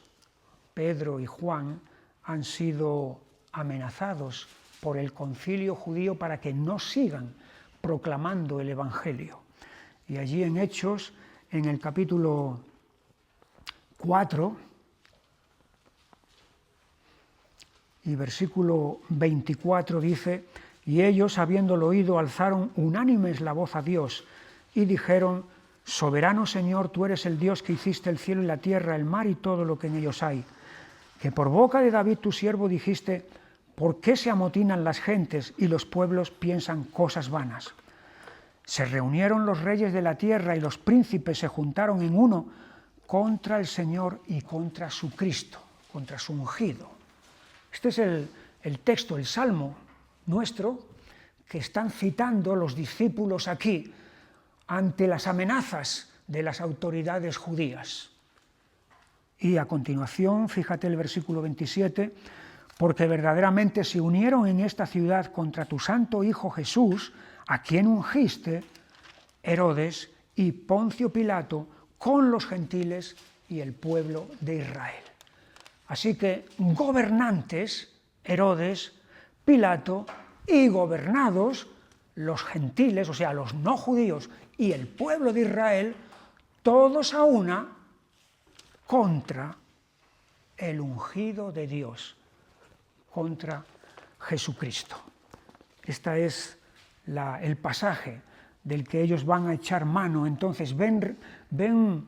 Pedro y Juan han sido amenazados por el concilio judío para que no sigan proclamando el Evangelio. Y allí en Hechos, en el capítulo 4 y versículo 24 dice: y ellos, habiéndolo oído, alzaron unánimes la voz a Dios y dijeron: soberano Señor, tú eres el Dios que hiciste el cielo y la tierra, el mar y todo lo que en ellos hay, que por boca de David tu siervo dijiste: ¿por qué se amotinan las gentes y los pueblos piensan cosas vanas? Se reunieron los reyes de la tierra y los príncipes se juntaron en uno contra el Señor y contra su Cristo, contra su ungido. Este es el texto, el salmo nuestro, que están citando los discípulos aquí ante las amenazas de las autoridades judías. Y a continuación, fíjate el versículo 27, porque verdaderamente se unieron en esta ciudad contra tu santo Hijo Jesús, a quien ungiste, Herodes y Poncio Pilato, con los gentiles y el pueblo de Israel. Así que gobernantes, Herodes, Pilato, y gobernados, los gentiles, o sea, los no judíos y el pueblo de Israel, todos a una contra el ungido de Dios, contra Jesucristo. Este es el pasaje del que ellos van a echar mano. Entonces ven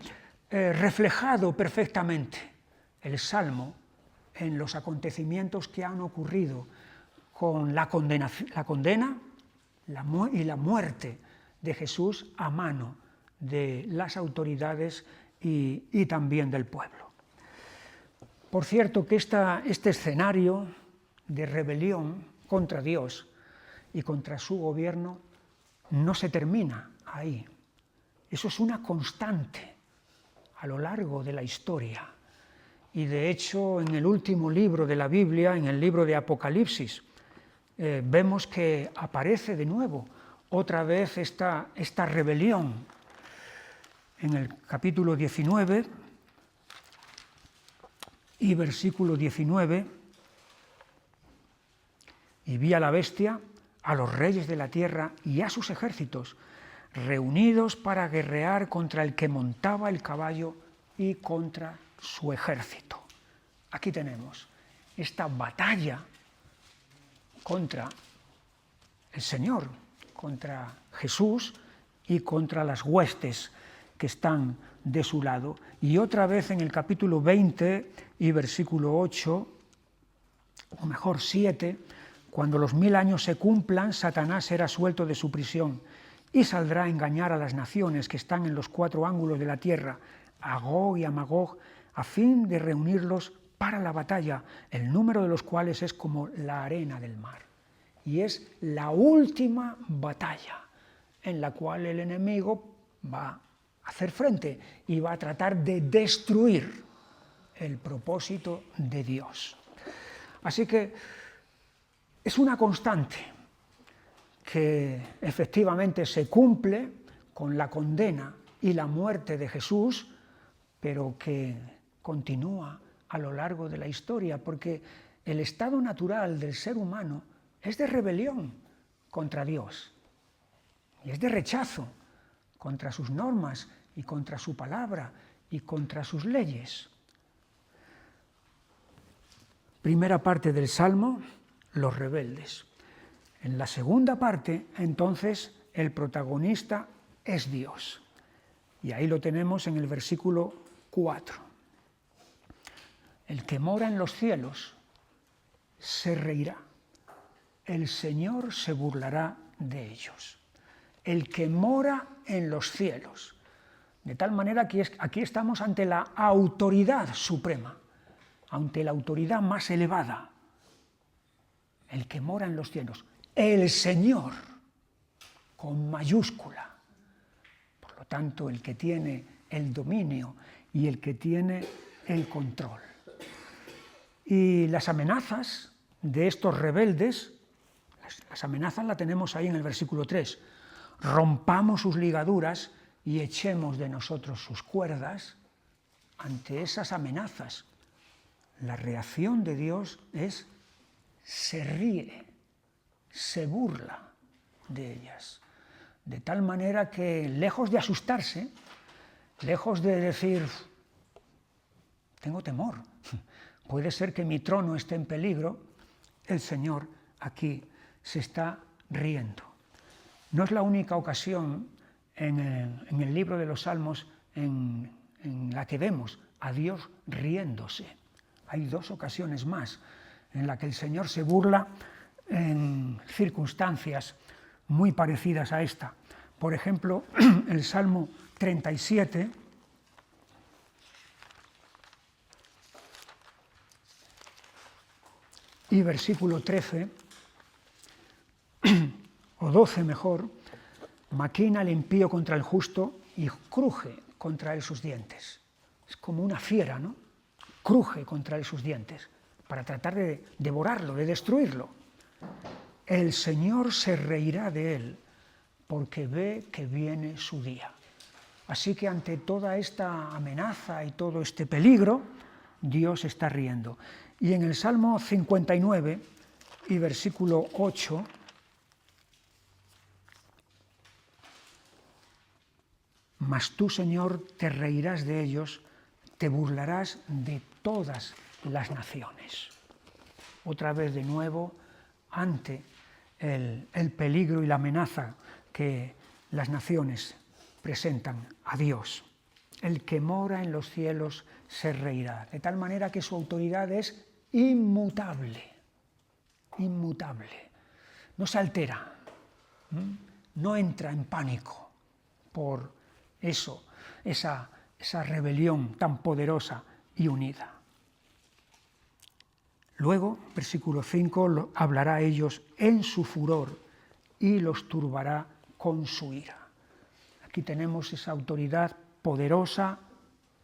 reflejado perfectamente el Salmo en los acontecimientos que han ocurrido con la condena y la muerte de Jesús a mano de las autoridades y también del pueblo. Por cierto que este escenario de rebelión contra Dios y contra su gobierno no se termina ahí. Eso es una constante a lo largo de la historia. Y de hecho, en el último libro de la Biblia, en el libro de Apocalipsis, vemos que aparece de nuevo otra vez esta rebelión. En el capítulo 19 y versículo 19, y vi a la bestia, a los reyes de la tierra y a sus ejércitos, reunidos para guerrear contra el que montaba el caballo y contra su ejército. Aquí tenemos esta batalla contra el Señor, contra Jesús y contra las huestes que están de su lado. Y otra vez en el capítulo 20 y versículo 8, o mejor 7, cuando los 1000 años se cumplan, Satanás será suelto de su prisión y saldrá a engañar a las naciones que están en los 4 ángulos de la tierra, a Gog y a Magog, a fin de reunirlos para la batalla, el número de los cuales es como la arena del mar. Y es la última batalla en la cual el enemigo va a hacer frente y va a tratar de destruir el propósito de Dios. Así que es una constante que efectivamente se cumple con la condena y la muerte de Jesús, pero que continúa a lo largo de la historia, porque el estado natural del ser humano es de rebelión contra Dios, y es de rechazo contra sus normas y contra su palabra y contra sus leyes. Primera parte del Salmo, los rebeldes. En la segunda parte, entonces, el protagonista es Dios. Y ahí lo tenemos en el versículo 4. El que mora en los cielos se reirá. El Señor se burlará de ellos. El que mora en los cielos. De tal manera que aquí estamos ante la autoridad suprema, ante la autoridad más elevada. El que mora en los cielos. El Señor, con mayúscula. Por lo tanto, el que tiene el dominio y el que tiene el control. Y las amenazas de estos rebeldes, las amenazas las tenemos ahí en el versículo 3. Rompamos sus ligaduras y echemos de nosotros sus cuerdas. Ante esas amenazas, la reacción de Dios es se ríe, se burla de ellas. De tal manera que, lejos de asustarse, lejos de decir, tengo temor, puede ser que mi trono esté en peligro, el Señor aquí se está riendo. No es la única ocasión en el libro de los Salmos en la que vemos a Dios riéndose. Hay 2 ocasiones más en las que el Señor se burla en circunstancias muy parecidas a esta. Por ejemplo, el Salmo 37, y versículo 13, o 12 mejor, maquina el impío contra el justo y cruje contra él sus dientes. Es como una fiera, ¿no? Cruje contra él sus dientes para tratar de devorarlo, de destruirlo. El Señor se reirá de él porque ve que viene su día. Así que ante toda esta amenaza y todo este peligro, Dios está riendo. Y en el Salmo 59 y versículo 8, mas tú, Señor, te reirás de ellos, te burlarás de todas las naciones. Otra vez de nuevo, ante el peligro y la amenaza que las naciones presentan a Dios. El que mora en los cielos se reirá, de tal manera que su autoridad es inmutable, inmutable. No se altera, no entra en pánico por eso, esa rebelión tan poderosa y unida. Luego, versículo 5, hablará a ellos en su furor y los turbará con su ira. Aquí tenemos esa autoridad poderosa,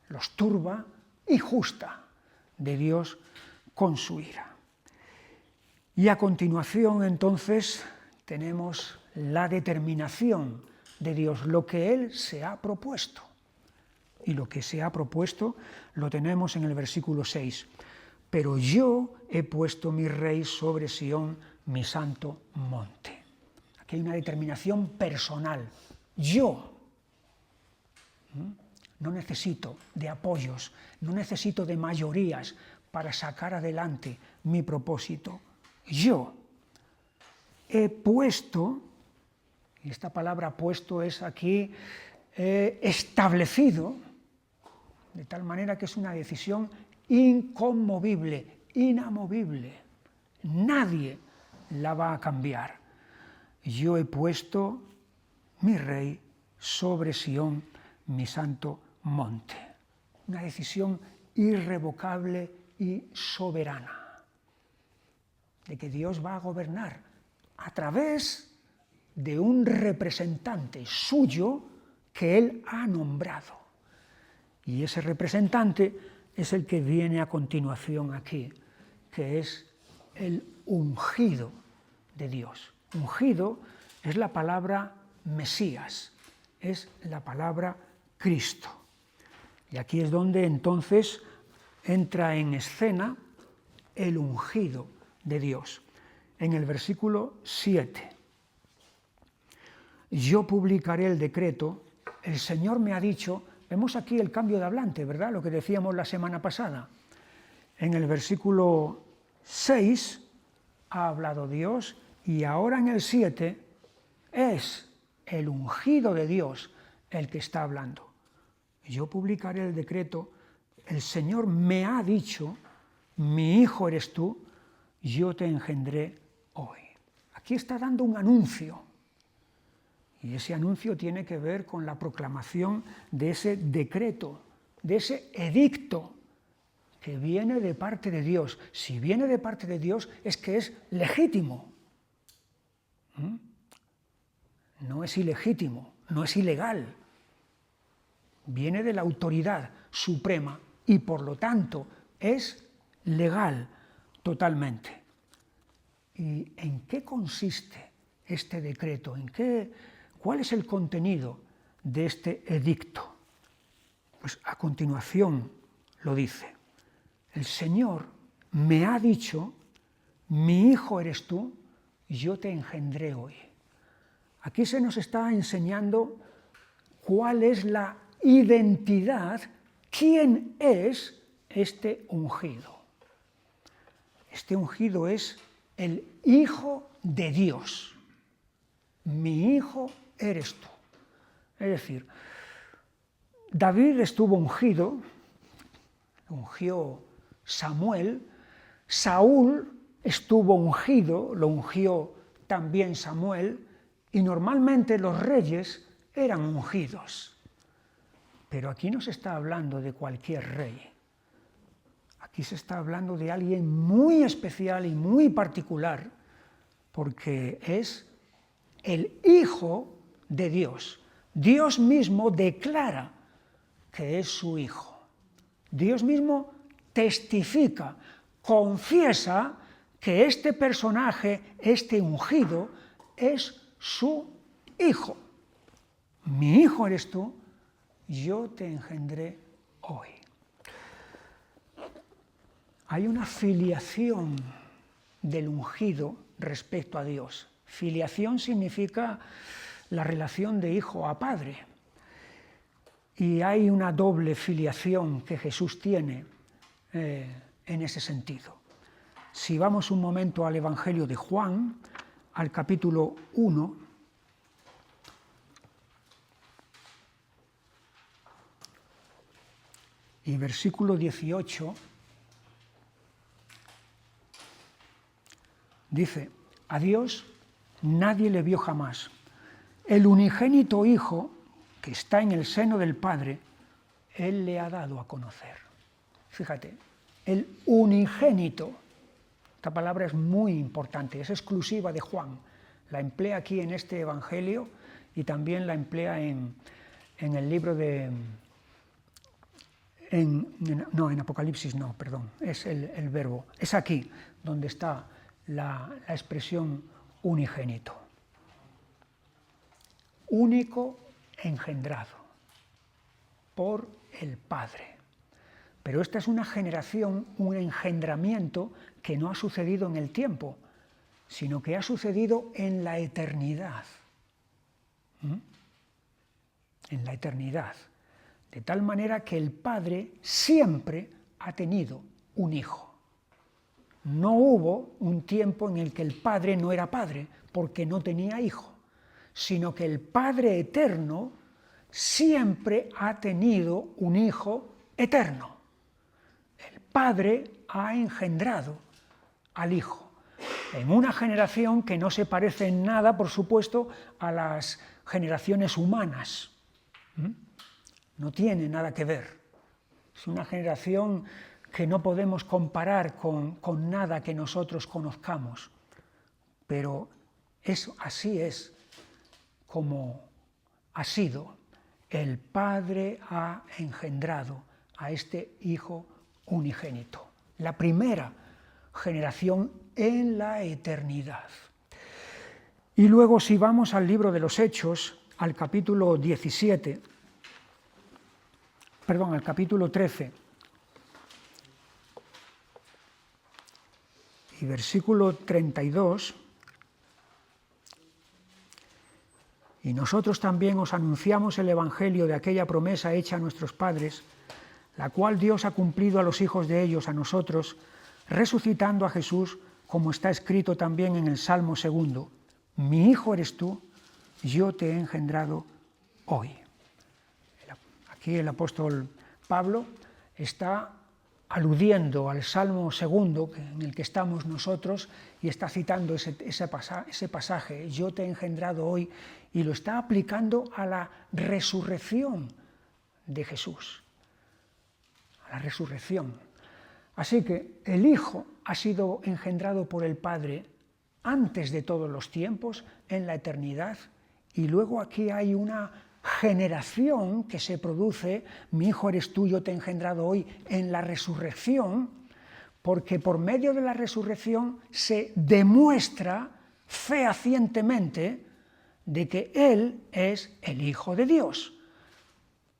los turba y justa de Dios con su ira. Y a continuación, entonces, tenemos la determinación de Dios, lo que Él se ha propuesto. Y lo que se ha propuesto lo tenemos en el versículo 6. Pero yo he puesto mi rey sobre Sión, mi santo monte. Aquí hay una determinación personal. Yo no necesito de apoyos, no necesito de mayorías para sacar adelante mi propósito. Yo he puesto, y esta palabra puesto es aquí establecido, de tal manera que es una decisión inconmovible, inamovible. Nadie la va a cambiar. Yo he puesto mi rey sobre Sión, mi santo monte. Una decisión irrevocable y soberana de que Dios va a gobernar a través de un representante suyo que Él ha nombrado. Y ese representante es el que viene a continuación aquí, que es el ungido de Dios. Ungido es la palabra Mesías, es la palabra Cristo. Y aquí es donde entonces entra en escena el ungido de Dios. En el versículo 7, yo publicaré el decreto, el Señor me ha dicho, vemos aquí el cambio de hablante, ¿verdad? Lo que decíamos la semana pasada. En el versículo 6 ha hablado Dios y ahora en el 7 es el ungido de Dios el que está hablando. Yo publicaré el decreto, el Señor me ha dicho, mi hijo eres tú, yo te engendré hoy. Aquí está dando un anuncio. Y ese anuncio tiene que ver con la proclamación de ese decreto, de ese edicto que viene de parte de Dios. Si viene de parte de Dios es que es legítimo. No es ilegítimo, no es ilegal. Viene de la autoridad suprema y por lo tanto es legal totalmente. ¿Y en qué consiste este decreto? ¿Cuál es el contenido de este edicto? Pues a continuación lo dice. El Señor me ha dicho, mi hijo eres tú, yo te engendré hoy. Aquí se nos está enseñando cuál es la identidad, quién es este ungido. Este ungido es el Hijo de Dios. Mi hijo eres tú. Es decir, David estuvo ungido, ungió Samuel, Saúl estuvo ungido, lo ungió también Samuel, y normalmente los reyes eran ungidos. Pero aquí no se está hablando de cualquier rey. Aquí se está hablando de alguien muy especial y muy particular, porque es el Hijo de Dios. Dios mismo declara que es su Hijo. Dios mismo testifica, confiesa que este personaje, este ungido, es su Hijo. Mi hijo eres tú, yo te engendré hoy. Hay una filiación del ungido respecto a Dios. Filiación significa la relación de hijo a padre. Y hay una doble filiación que Jesús tiene en ese sentido. Si vamos un momento al Evangelio de Juan, al capítulo 1, y versículo 18, dice, a Dios nadie le vio jamás. El unigénito Hijo, que está en el seno del Padre, Él le ha dado a conocer. Fíjate, el unigénito. Esta palabra es muy importante, es exclusiva de Juan. La emplea aquí en este Evangelio y también la emplea en el libro de... en Apocalipsis no, perdón, es el verbo. Es aquí donde está la expresión unigénito. Único engendrado por el Padre. Pero esta es una generación, un engendramiento que no ha sucedido en el tiempo, sino que ha sucedido en la eternidad. En la eternidad. De tal manera que el Padre siempre ha tenido un hijo. No hubo un tiempo en el que el Padre no era Padre, porque no tenía hijo, sino que el Padre eterno siempre ha tenido un hijo eterno. El Padre ha engendrado al Hijo, en una generación que no se parece en nada, por supuesto, a las generaciones humanas. No tiene nada que ver. Es una generación que no podemos comparar con nada que nosotros conozcamos. Pero así es como ha sido. El Padre ha engendrado a este Hijo unigénito. La primera generación en la eternidad. Y luego, si vamos al libro de los Hechos, al capítulo 17, perdón, al capítulo 13, y versículo 32, y nosotros también os anunciamos el Evangelio de aquella promesa hecha a nuestros padres, la cual Dios ha cumplido a los hijos de ellos, a nosotros, resucitando a Jesús, como está escrito también en el Salmo 2, mi hijo eres tú, yo te he engendrado hoy. Aquí el apóstol Pablo está aludiendo al Salmo 2 en el que estamos nosotros y está citando ese pasaje, yo te he engendrado hoy, y lo está aplicando a la resurrección de Jesús, a la resurrección. Así que el Hijo ha sido engendrado por el Padre antes de todos los tiempos, en la eternidad, y luego aquí hay una generación que se produce, mi hijo eres tú, yo te he engendrado hoy, en la resurrección, porque por medio de la resurrección se demuestra fehacientemente de que Él es el Hijo de Dios,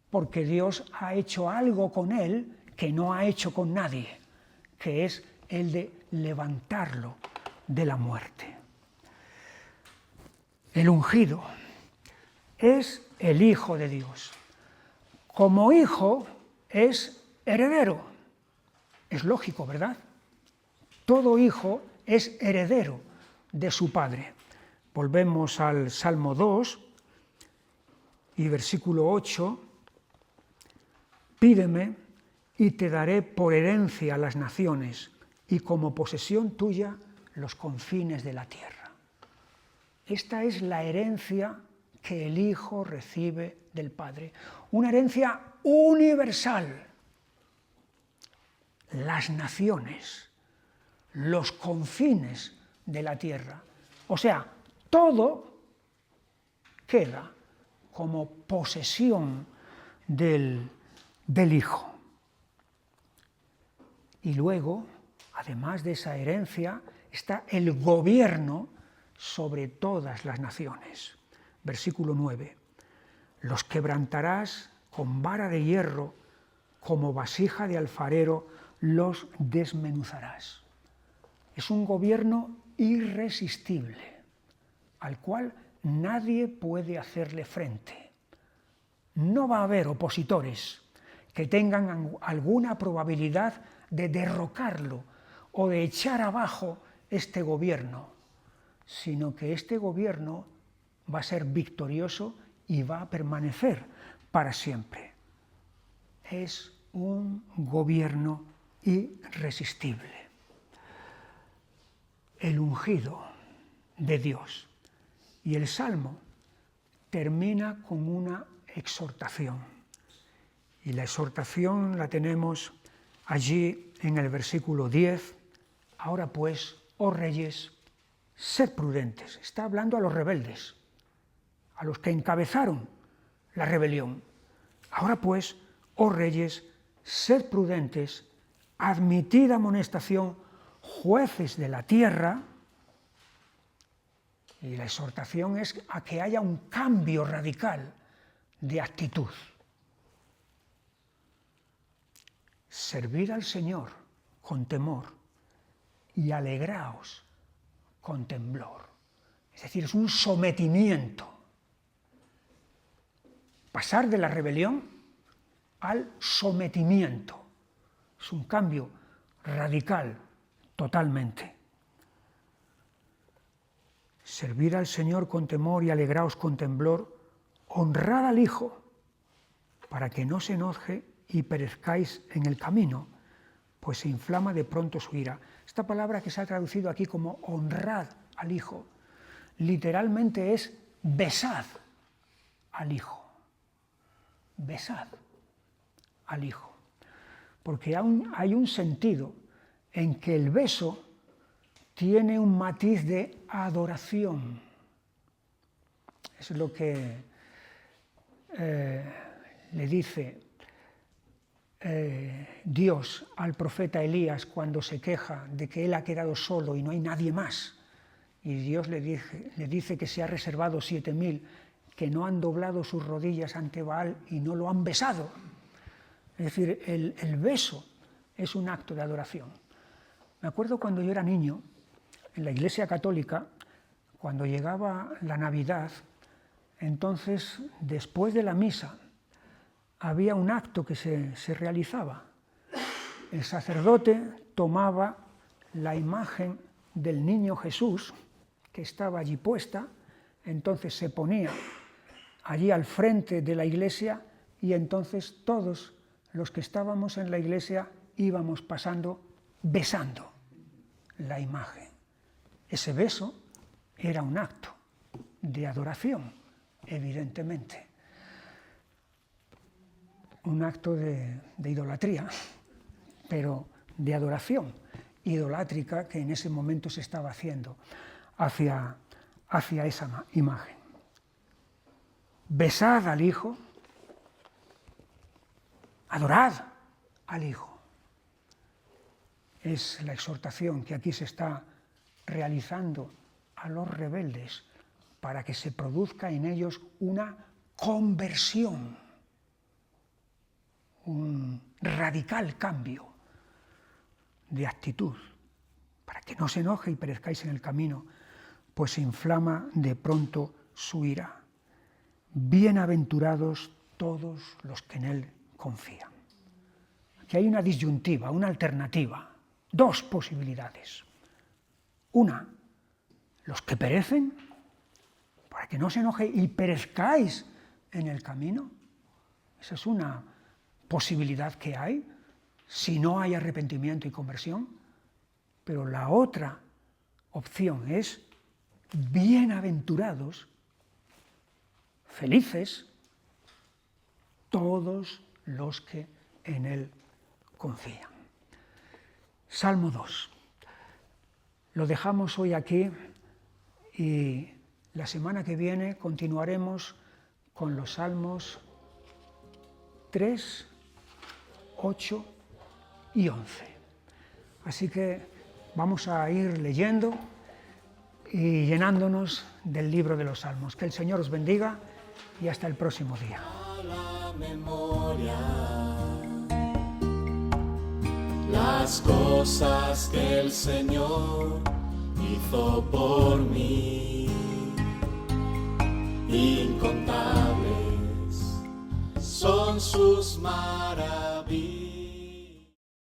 porque Dios ha hecho algo con Él que no ha hecho con nadie, que es el de levantarlo de la muerte. El ungido es el Hijo de Dios. Como hijo es heredero. Es lógico, ¿verdad? Todo hijo es heredero de su padre. Volvemos al Salmo 2 y versículo 8. Pídeme y te daré por herencia las naciones y como posesión tuya los confines de la tierra. Esta es la herencia que el Hijo recibe del Padre. Una herencia universal. Las naciones, los confines de la tierra. O sea, todo queda como posesión del Hijo. Y luego, además de esa herencia, está el gobierno sobre todas las naciones. Versículo 9. Los quebrantarás con vara de hierro, como vasija de alfarero, los desmenuzarás. Es un gobierno irresistible, al cual nadie puede hacerle frente. No va a haber opositores que tengan alguna probabilidad de derrocarlo o de echar abajo este gobierno, sino que este gobierno va a ser victorioso y va a permanecer para siempre. Es un gobierno irresistible. El ungido de Dios. Y el Salmo termina con una exhortación. Y la exhortación la tenemos allí en el versículo 10. Ahora pues, oh reyes, sed prudentes. Está hablando a los rebeldes, a los que encabezaron la rebelión. Ahora pues, oh reyes, sed prudentes, admitid amonestación, jueces de la tierra. Y la exhortación es a que haya un cambio radical de actitud. Servid al Señor con temor y alegraos con temblor. Es decir, es un sometimiento. Pasar de la rebelión al sometimiento. Es un cambio radical, totalmente. Servid al Señor con temor y alegraos con temblor. Honrad al Hijo, para que no se enoje y perezcáis en el camino, pues se inflama de pronto su ira. Esta palabra que se ha traducido aquí como honrad al Hijo, literalmente es besad al Hijo. Besad al Hijo. Porque hay un sentido en que el beso tiene un matiz de adoración. Es lo que le dice Dios al profeta Elías cuando se queja de que él ha quedado solo y no hay nadie más. Y Dios le dice que se ha reservado 7.000 que no han doblado sus rodillas ante Baal y no lo han besado. Es decir, el beso es un acto de adoración. Me acuerdo cuando yo era niño, en la Iglesia Católica, cuando llegaba la Navidad, entonces, después de la misa, había un acto que se realizaba. El sacerdote tomaba la imagen del niño Jesús, que estaba allí puesta, entonces se ponía allí al frente de la iglesia y entonces todos los que estábamos en la iglesia íbamos pasando besando la imagen. Ese beso era un acto de adoración, evidentemente. Un acto de idolatría, pero de adoración idolátrica que en ese momento se estaba haciendo hacia esa imagen. Besad al Hijo, adorad al Hijo. Es la exhortación que aquí se está realizando a los rebeldes para que se produzca en ellos una conversión, un radical cambio de actitud, para que no se enoje y perezcáis en el camino, pues se inflama de pronto su ira. Bienaventurados todos los que en él confían. Aquí hay una disyuntiva, una alternativa, dos posibilidades. Una, los que perecen, para que no se enoje y perezcáis en el camino. Esa es una posibilidad que hay si no hay arrepentimiento y conversión. Pero la otra opción es bienaventurados, felices, todos los que en él confían. Salmo 2. Lo dejamos hoy aquí y la semana que viene continuaremos con los salmos 3, 8 y 11. Así que vamos a ir leyendo y llenándonos del libro de los salmos. Que el Señor os bendiga y hasta el próximo día. A la memoria las cosas que el Señor hizo por mí, incontables son sus maravillas.